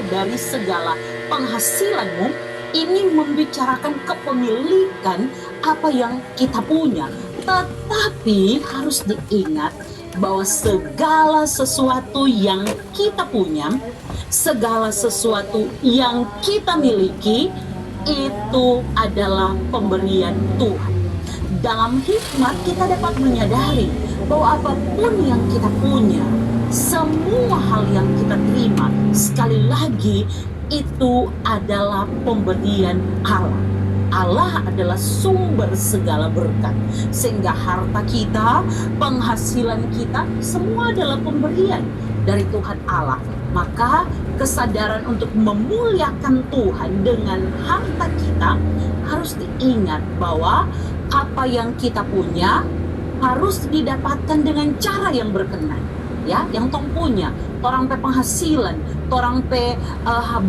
dari segala penghasilanmu, ini membicarakan kepemilikan apa yang kita punya. Tetapi harus diingat bahwa segala sesuatu yang kita punya, segala sesuatu yang kita miliki, itu adalah pemberian Tuhan. Dalam hikmat kita dapat menyadari bahwa apapun yang kita punya, semua hal yang kita terima, sekali lagi itu adalah pemberian Allah. Allah adalah sumber segala berkat. Sehingga harta kita, penghasilan kita, semua adalah pemberian dari Tuhan Allah. Maka kesadaran untuk memuliakan Tuhan dengan harta kita harus diingat bahwa apa yang kita punya harus didapatkan dengan cara yang berkenan. Ya, yang tong punya, torang pe penghasilan, torang pe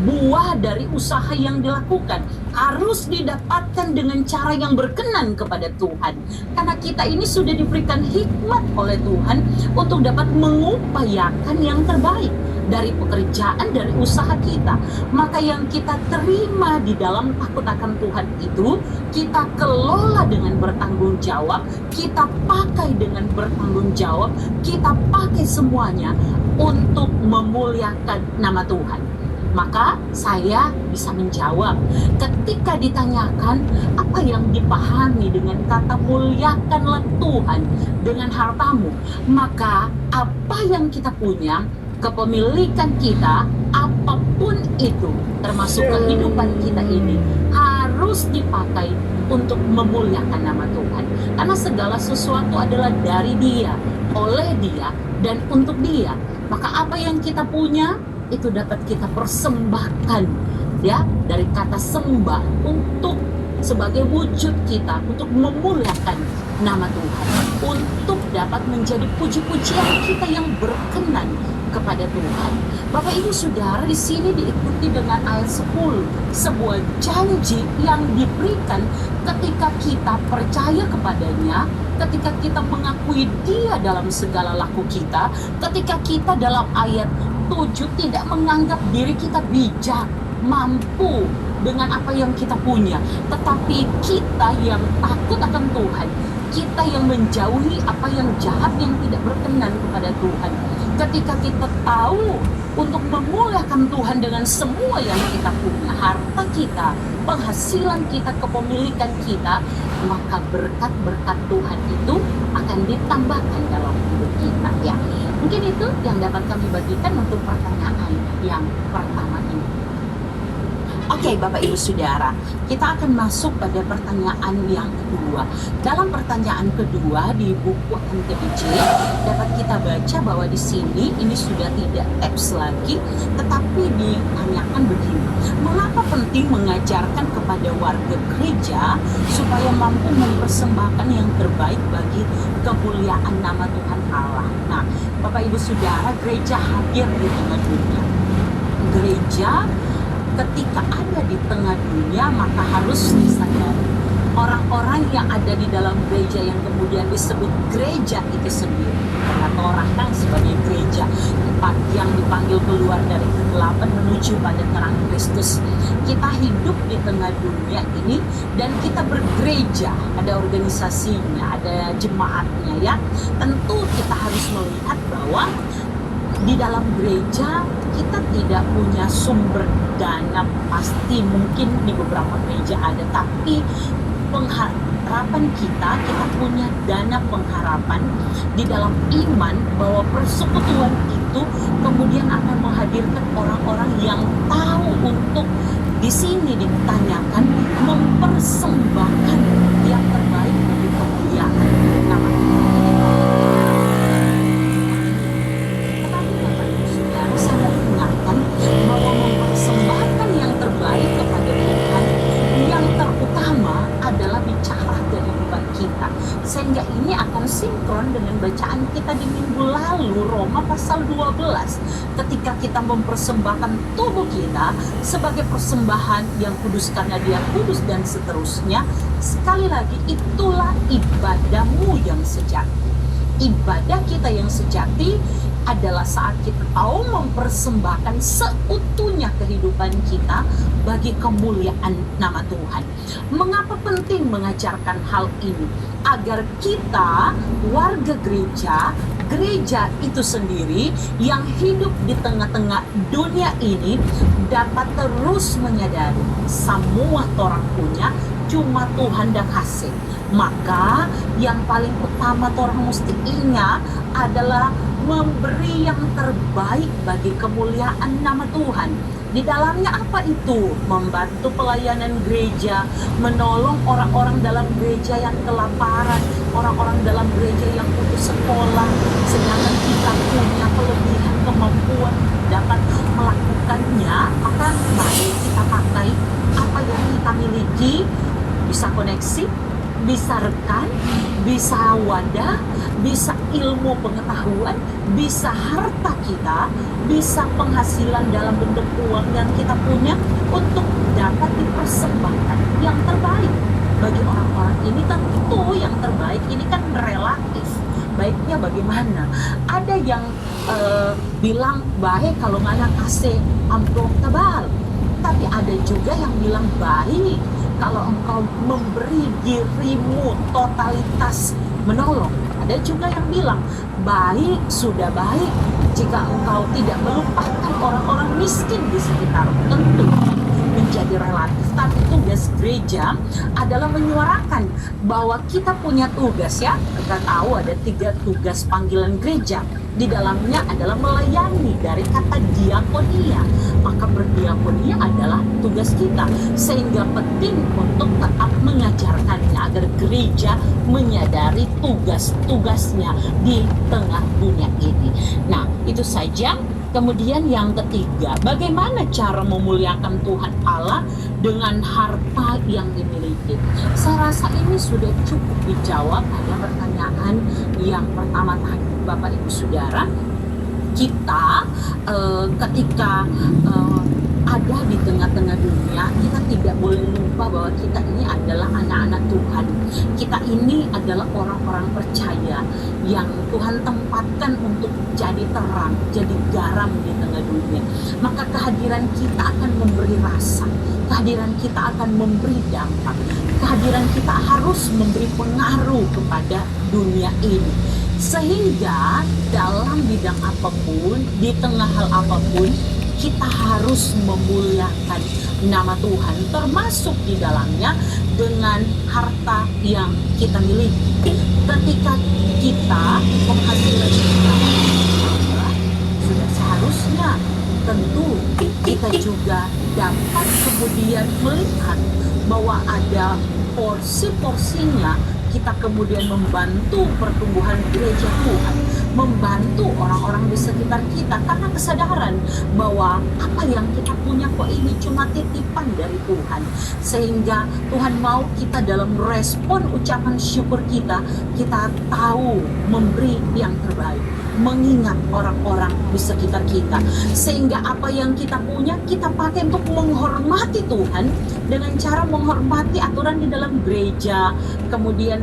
buah dari usaha yang dilakukan harus didapatkan dengan cara yang berkenan kepada Tuhan. Karena kita ini sudah diberikan hikmat oleh Tuhan untuk dapat mengupayakan yang terbaik dari pekerjaan, dari usaha kita. Maka yang kita terima di dalam takut akan Tuhan itu, kita kelola dengan bertanggung jawab, kita pakai dengan bertanggung jawab, kita pakai semuanya untuk memuliakan nama Tuhan. Maka saya bisa menjawab ketika ditanyakan apa yang dipahami dengan kata muliakanlah Tuhan dengan hartamu. Maka apa yang kita punya, kepemilikan kita, apapun itu, termasuk kehidupan kita ini, harus dipakai untuk memuliakan nama Tuhan. Karena segala sesuatu adalah dari Dia, oleh Dia, dan untuk Dia. Maka apa yang kita punya, itu dapat kita persembahkan, ya, dari kata sembah, untuk sebagai wujud kita untuk memuliakan nama Tuhan, untuk dapat menjadi puji-pujian kita yang berkenan kepada Tuhan. Bapak Ibu Saudara, di sini diikuti dengan ayat 10, sebuah janji yang diberikan ketika kita percaya kepadanya, ketika kita mengakui Dia dalam segala laku kita, ketika kita dalam ayat 7 tidak menganggap diri kita bijak, mampu dengan apa yang kita punya, tetapi kita yang takut akan Tuhan, kita yang menjauhi apa yang jahat yang tidak berkenan kepada Tuhan. Ketika kita tahu untuk memuliakan Tuhan dengan semua yang kita punya, harta kita, penghasilan kita, kepemilikan kita, maka berkat-berkat Tuhan itu akan ditambahkan dalam hidup kita, ya. Mungkin itu yang dapat kami bagikan untuk pertanyaan yang pertama ini. Oke, Bapak Ibu Saudara, kita akan masuk pada pertanyaan yang kedua. Dalam pertanyaan kedua di buku NTBJ dapat kita baca bahwa di sini ini sudah tidak teks lagi, tetapi ditanyakan begini: mengapa penting mengajarkan kepada warga gereja supaya mampu mempersembahkan yang terbaik bagi kemuliaan nama Tuhan Allah? Nah, Bapak Ibu Saudara, gereja hadir di tengah dunia. Gereja ketika ada di tengah dunia, maka harus disadari orang-orang yang ada di dalam gereja yang kemudian disebut gereja itu sendiri, atau orang kan sebagai gereja yang dipanggil keluar dari kegelapan menuju pada terang Kristus. Kita hidup di tengah dunia ini dan kita bergereja, ada organisasinya, ada jemaatnya, ya. Tentu kita harus melihat bahwa di dalam gereja kita tidak punya sumber dana pasti, mungkin di beberapa gereja ada, tapi pengharapan kita punya dana pengharapan di dalam iman bahwa persekutuan itu kemudian akan menghadirkan orang-orang yang tahu untuk, di sini ditanyakan, mempersembahkan yang terbaik bagi kemuliaan nama Tuhan. Tetapi Bapak Ibu Saudara, saya ingatkan bahwa mempersembahkan yang terbaik kepada Tuhan, yang terutama adalah bicara kehidupan kita. Sehingga ini akan sinkron dengan bacaan kita di minggu lalu, Roma pasal 12. Ketika kita mempersembahkan tubuh kita sebagai persembahan yang kudus karena Dia kudus dan seterusnya, sekali lagi itulah ibadahmu yang sejati. Ibadah kita yang sejati adalah saat kita tahu mempersembahkan seutuhnya kehidupan kehidupan kita bagi kemuliaan nama Tuhan. Mengapa penting mengajarkan hal ini? Agar kita warga gereja itu sendiri yang hidup di tengah-tengah dunia ini dapat terus menyadari semua orang punya cuma Tuhan dah kasih. Maka yang paling utama orang mesti ingat adalah memberi yang terbaik bagi kemuliaan nama Tuhan. Di dalamnya apa itu? Membantu pelayanan gereja, menolong orang-orang dalam gereja yang kelaparan, orang-orang dalam gereja yang putus sekolah, sedangkan kita punya kelebihan kemampuan dapat melakukannya, maka mari kita pakai apa yang kita miliki, bisa koneksi, bisa rekan, bisa wadah, bisa ilmu pengetahuan, bisa harta kita, bisa penghasilan dalam bentuk uang yang kita punya untuk dapat dipersembahkan yang terbaik bagi orang-orang ini. Tentu yang terbaik ini kan relatif. Baiknya bagaimana? Ada yang bilang baik kalau nggak kasih amplop tebal, tapi ada juga yang bilang baik kalau engkau memberi dirimu totalitas menolong. Ada juga yang bilang baik sudah baik jika engkau tidak melupakan orang-orang miskin di sekitar. Tentu menjadi relatif, tapi tugas gereja adalah menyuarakan bahwa kita punya tugas ya. Kita tahu ada 3 tugas panggilan gereja. Di dalamnya adalah melayani dari kata diakonia. Maka berdiakonia adalah tugas kita. Sehingga penting untuk tetap mengajarkannya agar gereja menyadari tugas-tugasnya di tengah dunia ini. Nah, itu saja. Kemudian yang ketiga, bagaimana cara memuliakan Tuhan Allah dengan harta yang dimiliki? Saya rasa ini sudah cukup dijawab pada pertanyaan yang pertama tadi, Bapak Ibu Saudara. Kita ketika ada di tengah-tengah dunia, kita tidak boleh lupa bahwa kita ini adalah anak-anak Tuhan. Kita ini adalah orang-orang percaya yang Tuhan tempatkan untuk jadi terang, jadi garam di tengah dunia. Maka kehadiran kita akan memberi rasa, kehadiran kita akan memberi dampak, kehadiran kita harus memberi pengaruh kepada dunia ini. Sehingga dalam bidang apapun, di tengah hal apapun, kita harus memuliakan nama Tuhan, termasuk di dalamnya dengan harta yang kita miliki. Ketika kita penghasilan kita sudah seharusnya tentu kita juga dapat kemudian melihat bahwa ada porsi-porsinya. Kita kemudian membantu pertumbuhan gereja Tuhan, membantu orang-orang di sekitar kita, karena kesadaran bahwa apa yang kita punya kok ini cuma titipan dari Tuhan. Sehingga Tuhan mau kita dalam respon ucapan syukur kita tahu memberi yang terbaik, mengingat orang-orang di sekitar kita. Sehingga apa yang kita punya kita pakai untuk menghormati Tuhan dengan cara menghormati aturan di dalam gereja, kemudian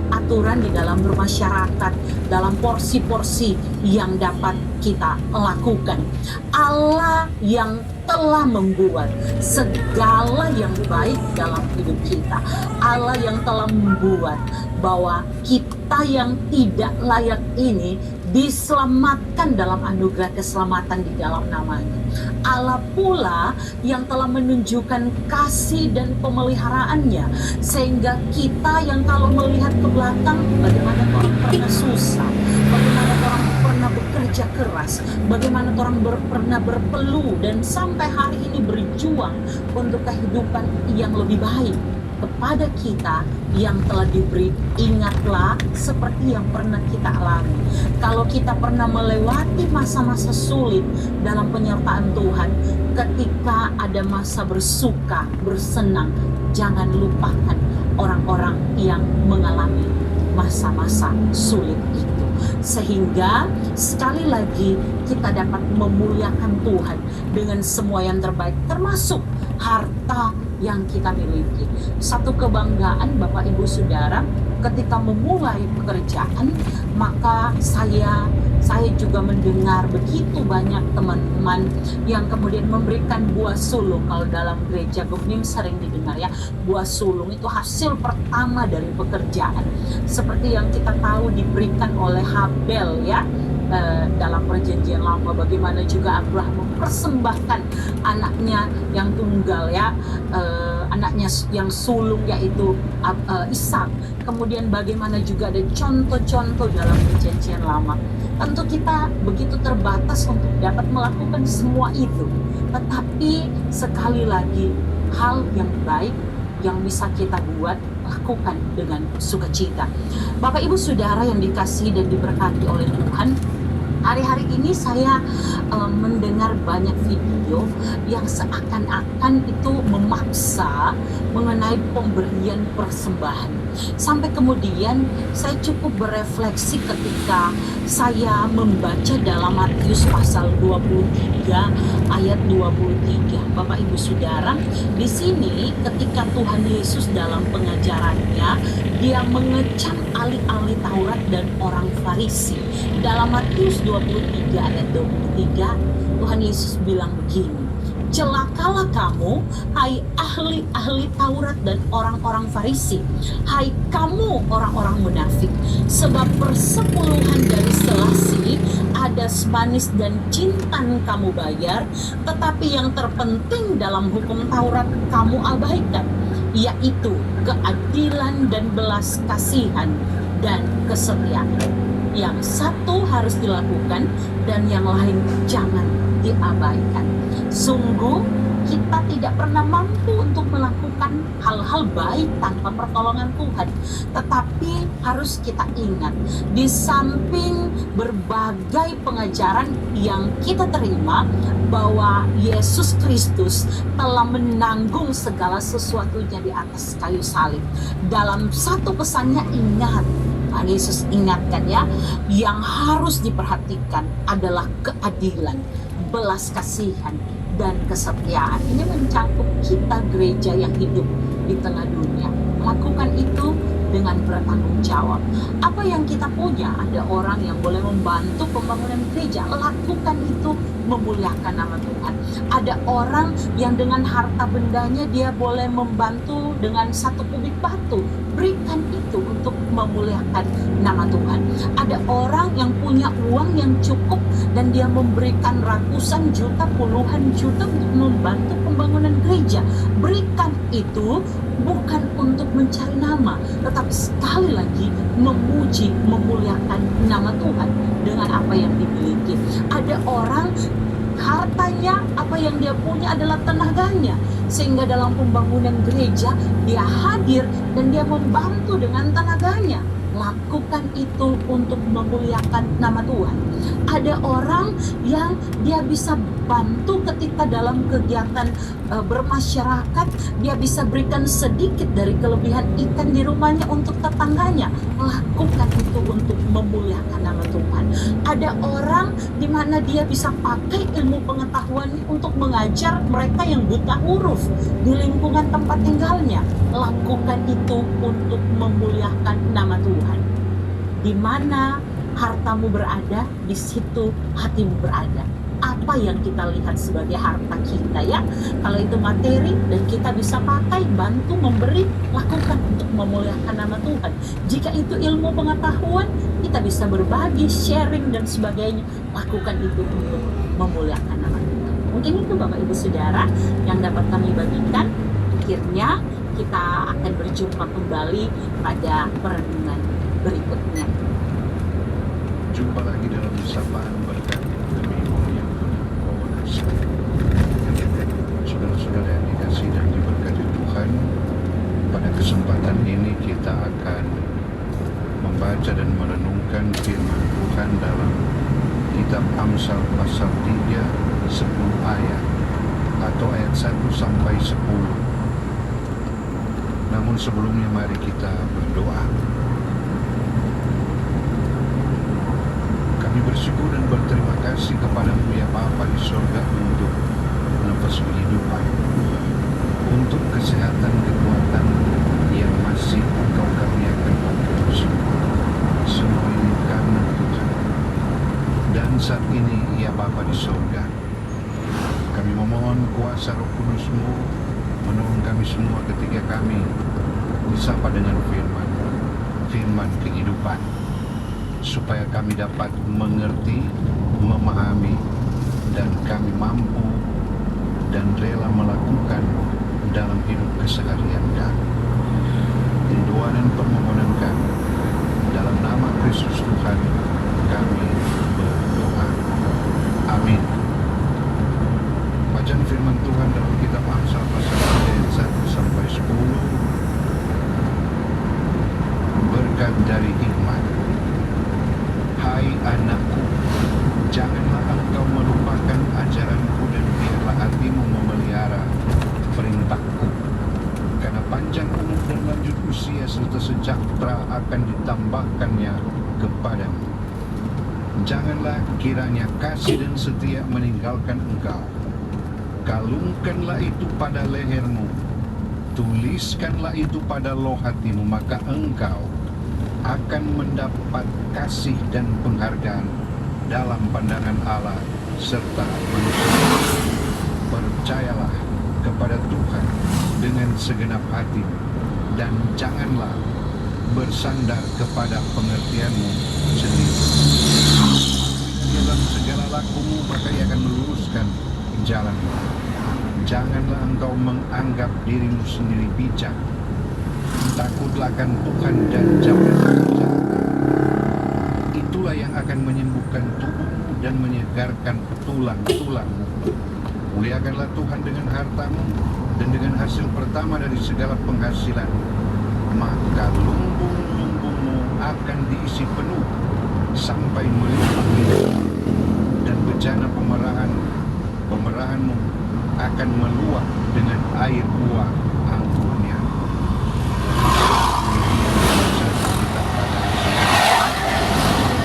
aturan di dalam bermasyarakat, dalam porsi-porsi yang dapat kita lakukan. Allah yang telah membuat segala yang baik dalam hidup kita. Allah yang telah membuat bahwa kita yang tidak layak ini diselamatkan dalam anugerah keselamatan di dalam namanya. Allah pula yang telah menunjukkan kasih dan pemeliharaannya, sehingga kita yang kalau melihat ke belakang, bagaimana orang pernah susah, bagaimana orang pernah bekerja keras, bagaimana orang pernah berpeluh dan sampai hari ini berjuang untuk kehidupan yang lebih baik. Kepada kita yang telah diberi, ingatlah seperti yang pernah kita alami. Kalau kita pernah melewati masa-masa sulit dalam penyertaan Tuhan, ketika ada masa bersuka, bersenang, jangan lupakan orang-orang yang mengalami masa-masa sulit itu. Sehingga sekali lagi kita dapat memuliakan Tuhan dengan semua yang terbaik, termasuk harta yang kita miliki. Satu kebanggaan Bapak Ibu Saudara, ketika memulai pekerjaan, maka saya Saya juga mendengar begitu banyak teman-teman yang kemudian memberikan buah sulung. Kalau dalam gereja Gemim sering didengar ya, buah sulung itu hasil pertama dari pekerjaan. Seperti yang kita tahu diberikan oleh Habel ya, dalam perjanjian lama, bagaimana juga Abraham mempersembahkan anaknya yang tunggal ya, anaknya yang sulung yaitu Ishak. Kemudian bagaimana juga ada contoh-contoh dalam perjanjian lama. Tentu kita begitu terbatas untuk dapat melakukan semua itu, tetapi sekali lagi hal yang baik yang bisa kita buat, lakukan dengan sukacita. Bapak Ibu Saudara yang dikasihi dan diberkati oleh Tuhan, hari-hari ini saya mendengar banyak video yang seakan-akan itu memaksa mengenai pemberian persembahan. Sampai kemudian saya cukup berefleksi ketika saya membaca dalam Matius pasal 23 ayat 23. Bapak Ibu Saudara, di sini ketika Tuhan Yesus dalam pengajarannya, dia mengecam ahli-ahli Taurat dan orang Farisi. Dalam Matius 23 ayat 23, Tuhan Yesus bilang begini, celakalah kamu, hai ahli-ahli Taurat dan orang-orang Farisi, hai kamu orang-orang munafik, sebab persepuluhan dari selasi ada manis dan jintan kamu bayar, tetapi yang terpenting dalam hukum Taurat kamu abaikan, yaitu keadilan dan belas kasihan dan kesetiaan. Yang satu harus dilakukan dan yang lain jangan diabaikan. Sungguh kita tidak pernah mampu untuk melakukan hal-hal baik tanpa pertolongan Tuhan. Tetapi harus kita ingat, di samping berbagai pengajaran yang kita terima bahwa Yesus Kristus telah menanggung segala sesuatunya di atas kayu salib. Dalam satu pesannya, ingat, Tuhan Yesus ingatkan ya, yang harus diperhatikan adalah keadilan, belas kasihan, dan kesetiaan. Ini mencakup kita gereja yang hidup di tengah dunia. Lakukan itu dengan bertanggung jawab. Apa yang kita punya, ada orang yang boleh membantu pembangunan gereja, lakukan itu, memuliakan nama Tuhan. Ada orang yang dengan harta bendanya dia boleh membantu dengan 1 kubik batu, berikan itu untuk memuliakan nama Tuhan. Ada orang yang punya uang yang cukup dan dia memberikan ratusan juta, puluhan juta untuk membantu pembangunan gereja, berikan itu bukan untuk mencari nama, tetapi sekali lagi memuji, memuliakan nama Tuhan dengan apa yang dimiliki. Ada orang hartanya, apa yang dia punya adalah tenaganya, sehingga dalam pembangunan gereja dia hadir dan dia membantu dengan tenaganya. Lakukan itu untuk memuliakan nama Tuhan. Ada orang yang dia bisa bantu ketika dalam kegiatan bermasyarakat, dia bisa berikan sedikit dari kelebihan ikan di rumahnya untuk tetangganya. Lakukan itu untuk memuliakan nama Tuhan. Ada orang di mana dia bisa pakai ilmu pengetahuannya untuk mengajar mereka yang buta huruf di lingkungan tempat tinggalnya. Lakukan itu untuk memuliakan nama Tuhan. Di mana hartamu berada, di situ hatimu berada. Apa yang kita lihat sebagai harta kita ya, kalau itu materi dan kita bisa pakai, bantu, memberi, lakukan untuk memuliakan nama Tuhan. Jika itu ilmu pengetahuan, kita bisa berbagi, sharing dan sebagainya, lakukan itu untuk memuliakan nama Tuhan. Mungkin itu Bapak Ibu Saudara yang dapat kami bagikan. Akhirnya kita akan berjumpa kembali pada perenungan berikutnya. Jumpa lagi dalam sapaan berkat demi yang saudara-saudara yang dikasihi dan diberkati Tuhan. Pada kesempatan ini kita akan membaca dan merenungkan firman Tuhan dalam kitab Amsal pasal 3 10 ayat atau ayat 1 sampai 10. Namun sebelumnya mari kita berdoa. Kami bersyukur dan berterima kasih kepadamu ya Bapa di surga untuk nafas kehidupan, untuk kesehatan, kekuatan yang masih Engkau karuniakan bagi kami semua. Semua ini karena Tuhan. kuasa Roh Kudus-Mu menolong kami semua ketika kami disapa dengan firman kehidupan, supaya kami dapat mengerti, memahami, dan kami mampu dan rela melakukan dalam hidup keseharian kami. Doa dan permohonan kami dalam nama Kristus Tuhan kami berdoa. Amin. Bacaan firman Tuhan dalam kitab Amsal pasal 3 ayat 1 sampai 10. Berkat dari hikmat. Hai anakku, janganlah engkau melupakan ajaranku dan biarlah hatimu memelihara perintahku. Karena panjang umur dan lanjut usia serta sejahtera akan ditambahkannya kepadamu. Janganlah kiranya kasih dan setia meninggalkan engkau. Kalungkanlah itu pada lehermu, tuliskanlah itu pada loh hatimu, maka engkau akan mendapat kasih dan penghargaan dalam pandangan Allah serta manusia. Percayalah kepada Tuhan dengan segenap hati dan janganlah bersandar kepada pengertianmu sendiri. Dalam segala lakumu maka ia akan meluruskan jalanmu. Janganlah engkau menganggap dirimu sendiri bijak. Takutlah akan Tuhan dan jauhilah kejahatan. Itulah yang akan menyembuhkan tubuhmu dan menyegarkan tulang-tulangmu. Muliakanlah Tuhan dengan hartamu dan dengan hasil pertama dari segala penghasilan, maka lumbung-lumbungmu akan diisi penuh sampai melimpah dan bejana pemerahanmu akan meluap dengan air buah anggurnya.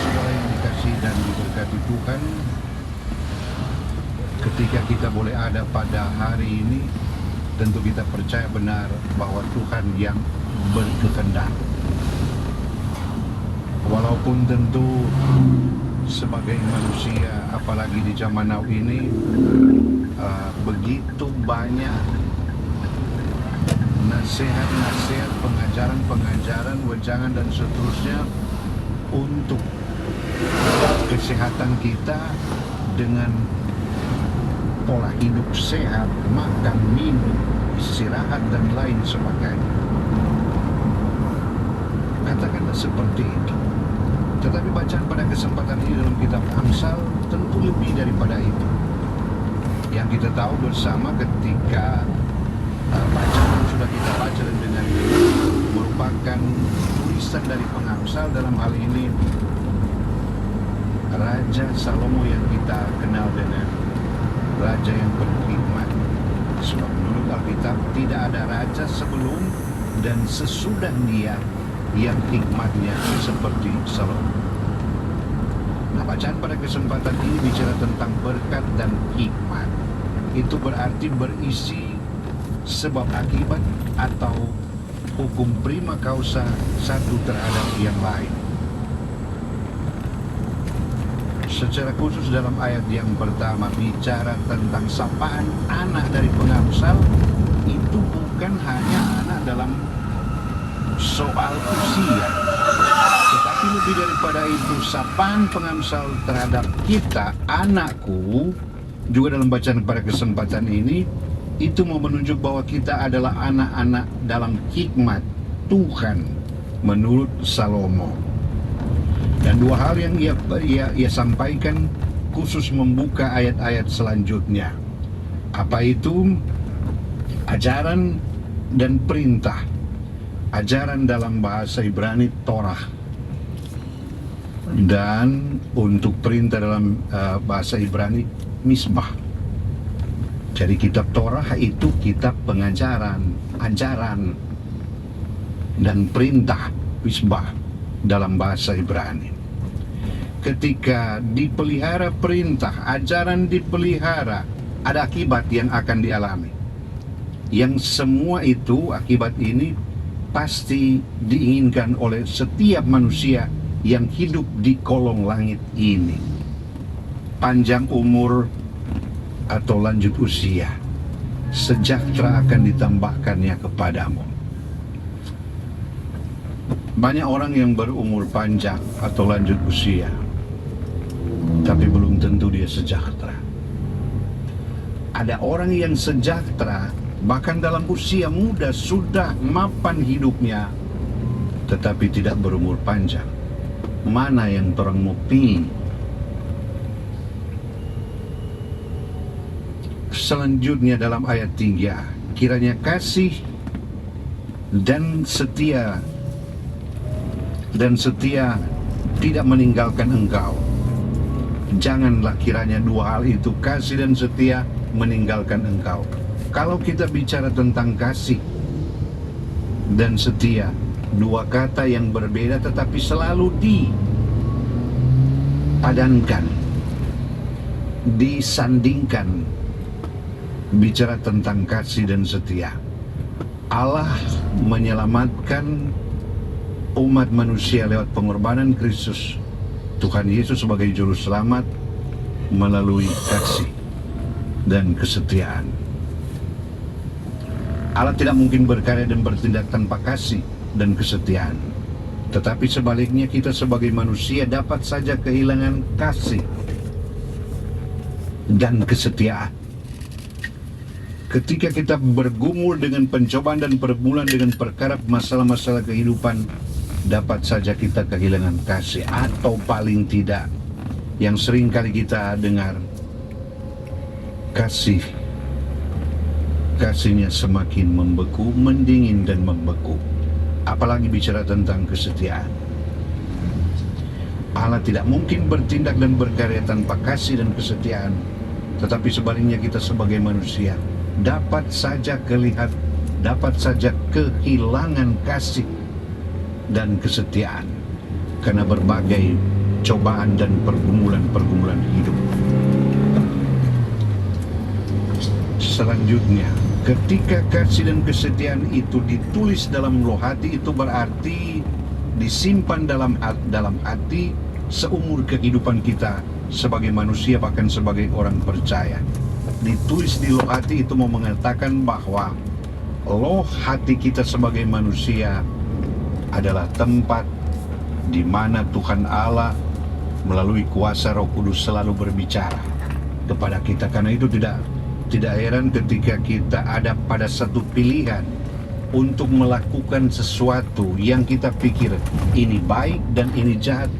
Saudara yang dikasihi dan diberkati Tuhan, ketika kita boleh ada pada hari ini, tentu kita percaya benar bahwa Tuhan yang berkehendak. Walaupun tentu sebagai manusia, apalagi di zaman now ini, begitu banyak nasihat-nasihat, pengajaran-pengajaran, wejangan dan seterusnya untuk kesehatan kita dengan pola hidup sehat, makan, minum, istirahat dan lain sebagainya. Katakanlah seperti itu. Tetapi bacaan pada kesempatan ini dalam kitab Amsal tentu lebih daripada itu. Yang kita tahu bersama ketika bacaan yang sudah kita baca dan dengar ini merupakan tulisan dari pengamsal, dalam hal ini Raja Salomo yang kita kenal dengan raja yang berhikmat. Sebab menurut Alkitab tidak ada raja sebelum dan sesudah dia yang hikmatnya seperti Salomo. Nah, bacaan pada kesempatan ini bicara tentang berkat dan hikmat. Itu berarti berisi sebab akibat atau hukum prima causa satu terhadap yang lain. Secara khusus dalam ayat yang pertama bicara tentang sapaan anak dari pengamsal, itu bukan hanya anak dalam soal usia, tetapi lebih daripada itu, sapaan pengamsal terhadap kita, anakku, juga dalam bacaan pada kesempatan ini, itu mau menunjuk bahwa kita adalah anak-anak dalam hikmat Tuhan menurut Salomo. Dan dua hal yang ia sampaikan khusus membuka ayat-ayat selanjutnya. Apa itu? Ajaran dan perintah. Ajaran dalam bahasa Ibrani Torah, dan untuk perintah dalam bahasa Ibrani Misbah. Jadi kitab Torah itu kitab pengajaran, ajaran, dan perintah Misbah dalam bahasa Ibrani. Ketika dipelihara perintah, ajaran dipelihara, ada akibat yang akan dialami. Yang semua itu, akibat ini pasti diinginkan oleh setiap manusia yang hidup di kolong langit ini. Panjang umur atau lanjut usia. sejahtera akan ditambahkannya kepadamu. Banyak orang yang berumur panjang atau lanjut usia, tapi belum tentu dia sejahtera. Ada orang yang sejahtera, bahkan dalam usia muda sudah mapan hidupnya, tetapi tidak berumur panjang. Mana yang orang mau pilih? Selanjutnya dalam ayat 3, kiranya kasih dan setia tidak meninggalkan engkau. Janganlah kiranya dua hal itu, kasih dan setia, meninggalkan engkau. Kalau kita bicara tentang kasih dan setia, dua kata yang berbeda tetapi selalu dipadankan, disandingkan. Bicara tentang kasih dan setia, Allah menyelamatkan umat manusia lewat pengorbanan Kristus, Tuhan Yesus sebagai juru selamat, melalui kasih dan kesetiaan. Allah tidak mungkin berkarya dan bertindak tanpa kasih dan kesetiaan. Tetapi sebaliknya, kita sebagai manusia dapat saja kehilangan kasih dan kesetiaan. Ketika kita bergumul dengan pencobaan dan pergumulan dengan perkara masalah-masalah kehidupan, dapat saja kita kehilangan kasih, atau paling tidak yang sering kali kita dengar, kasihnya semakin membeku, mendingin dan membeku. Apalagi bicara tentang kesetiaan. Allah tidak mungkin bertindak dan berkarya tanpa kasih dan kesetiaan. Tetapi sebaliknya, kita sebagai manusia dapat saja kehilangan kasih dan kesetiaan karena berbagai cobaan dan pergumulan hidup. Selanjutnya, ketika kasih dan kesetiaan itu ditulis dalam loh hati, itu berarti disimpan dalam hati seumur kehidupan kita sebagai manusia, bahkan sebagai orang percaya. Ditulis di loh hati itu mau mengatakan bahwa loh hati kita sebagai manusia adalah tempat di mana Tuhan Allah melalui kuasa Roh Kudus selalu berbicara kepada kita. Karena itu tidak heran ketika kita ada pada satu pilihan untuk melakukan sesuatu yang kita pikir ini baik dan ini jahat,